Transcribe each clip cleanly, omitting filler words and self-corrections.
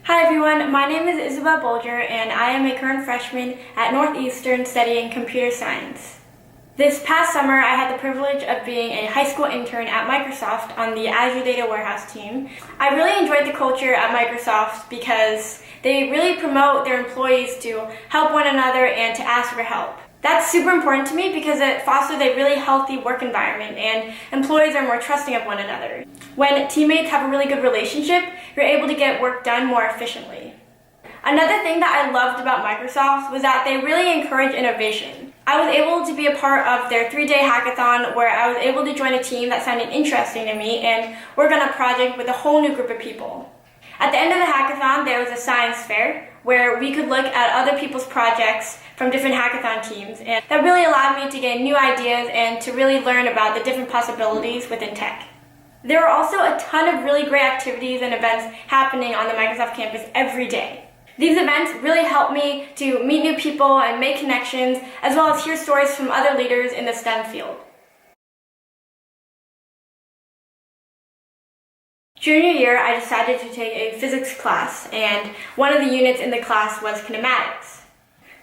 Hi everyone, my name is Isabel Bolger and I am a current freshman at Northeastern studying computer science. This past summer I had the privilege of being a high school intern at Microsoft on the Azure Data Warehouse team. I really enjoyed the culture at Microsoft because they really promote their employees to help one another and to ask for help. That's super important to me because it fosters a really healthy work environment and employees are more trusting of one another. When teammates have a really good relationship, you're able to get work done more efficiently. Another thing that I loved about Microsoft was that they really encourage innovation. I was able to be a part of their 3-day hackathon where I was able to join a team that sounded interesting to me and work on a project with a whole new group of people. At the end of the hackathon, there was a science fair where we could look at other people's projects from different hackathon teams, and that really allowed me to get new ideas and to really learn about the different possibilities within tech. There were also a ton of really great activities and events happening on the Microsoft campus every day. These events really helped me to meet new people and make connections, as well as hear stories from other leaders in the STEM field. Junior year, I decided to take a physics class, and one of the units in the class was kinematics.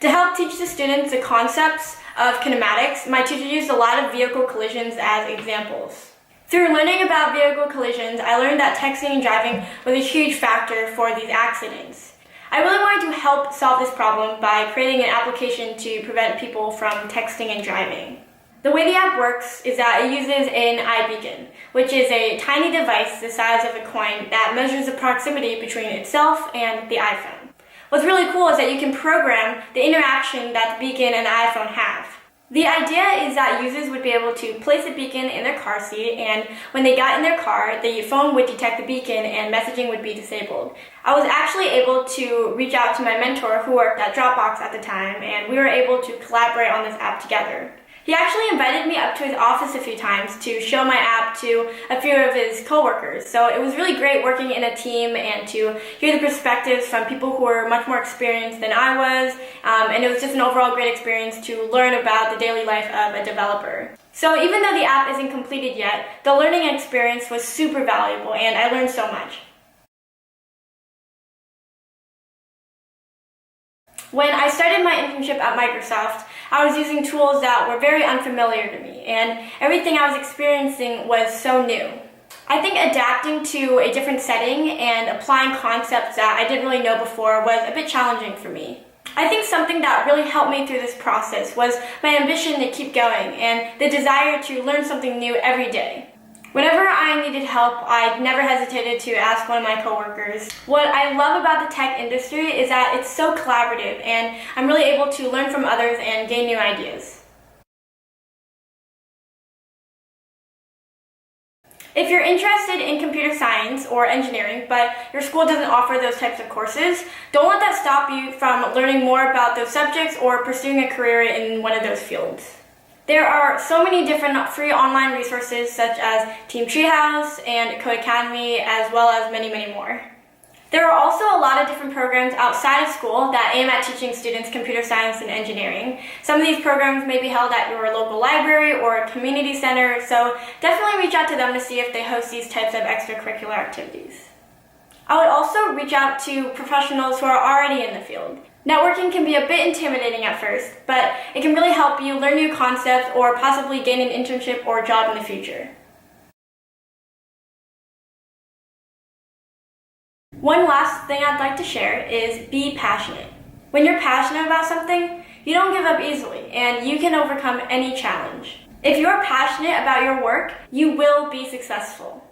To help teach the students the concepts of kinematics, my teacher used a lot of vehicle collisions as examples. Through learning about vehicle collisions, I learned that texting and driving was a huge factor for these accidents. I really wanted to help solve this problem by creating an application to prevent people from texting and driving. The way the app works is that it uses an iBeacon, which is a tiny device the size of a coin that measures the proximity between itself and the iPhone. What's really cool is that you can program the interaction that the beacon and the iPhone have. The idea is that users would be able to place a beacon in their car seat, and when they got in their car, the phone would detect the beacon and messaging would be disabled. I was actually able to reach out to my mentor who worked at Dropbox at the time, and we were able to collaborate on this app together. He actually invited me up to his office a few times to show my app to a few of his coworkers. So it was really great working in a team and to hear the perspectives from people who were much more experienced than I was. And it was just an overall great experience to learn about the daily life of a developer. So even though the app isn't completed yet, the learning experience was super valuable and I learned so much. When I started my internship at Microsoft, I was using tools that were very unfamiliar to me, and everything I was experiencing was so new. I think adapting to a different setting and applying concepts that I didn't really know before was a bit challenging for me. I think something that really helped me through this process was my ambition to keep going and the desire to learn something new every day. Whenever I needed help, I never hesitated to ask one of my coworkers. What I love about the tech industry is that it's so collaborative and I'm really able to learn from others and gain new ideas. If you're interested in computer science or engineering, but your school doesn't offer those types of courses, don't let that stop you from learning more about those subjects or pursuing a career in one of those fields. There are so many different free online resources such as Team Treehouse and Codecademy, as well as many, many more. There are also a lot of different programs outside of school that aim at teaching students computer science and engineering. Some of these programs may be held at your local library or a community center, so definitely reach out to them to see if they host these types of extracurricular activities. I would also reach out to professionals who are already in the field. Networking can be a bit intimidating at first, but it can really help you learn new concepts or possibly gain an internship or job in the future. One last thing I'd like to share is be passionate. When you're passionate about something, you don't give up easily and you can overcome any challenge. If you're passionate about your work, you will be successful.